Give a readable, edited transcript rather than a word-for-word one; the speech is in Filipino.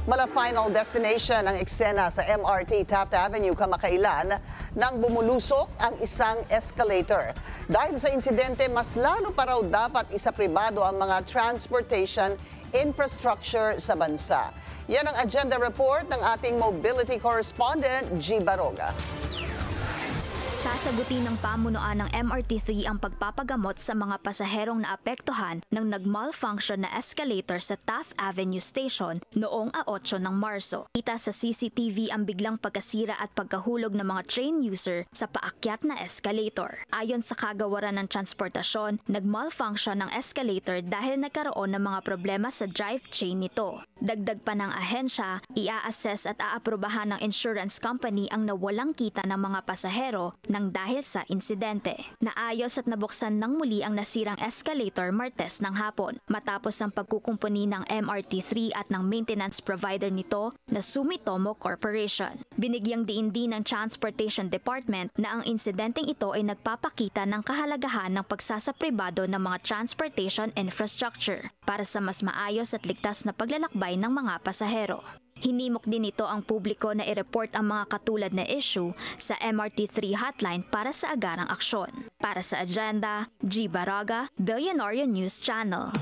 Mala final destination ang eksena sa MRT Taft Avenue kamakailan nang bumulusok ang isang escalator. Dahil sa insidente, mas lalo pa raw dapat isapribado ang mga transportation infrastructure sa bansa. Yan ang agenda report ng ating mobility correspondent, G. Baroga. Sasagutin ng pamunuan ng MRT3 ang pagpapagamot sa mga pasaherong naapektuhan ng nag-malfunction na escalator sa Taft Avenue Station noong 8 ng Marso. Kita sa CCTV ang biglang pagkasira at pagkahulog ng mga train user sa paakyat na escalator. Ayon sa kagawaran ng transportasyon, nag-malfunction ng escalator dahil nagkaroon ng mga problema sa drive chain nito. Dagdag pa ng ahensya, ia-assess at aaprobahan ng insurance company ang nawalang kita ng mga pasahero nang dahil sa insidente. Naayos at nabuksan ng muli ang nasirang escalator Martes ng hapon matapos ang pagkukumpuni ng MRT3 at ng maintenance provider nito na Sumitomo Corporation. Binigyang diin din ng Transportation Department na ang insidenteng ito ay nagpapakita ng kahalagahan ng pagsasapribado ng mga transportation infrastructure para sa mas maayos at ligtas na paglalakbay ng mga pasahero. Hinimok din ito ang publiko na i-report ang mga katulad na issue sa MRT3 hotline para sa agarang aksyon. Para sa agenda, G. Baraga, Billionaire News Channel.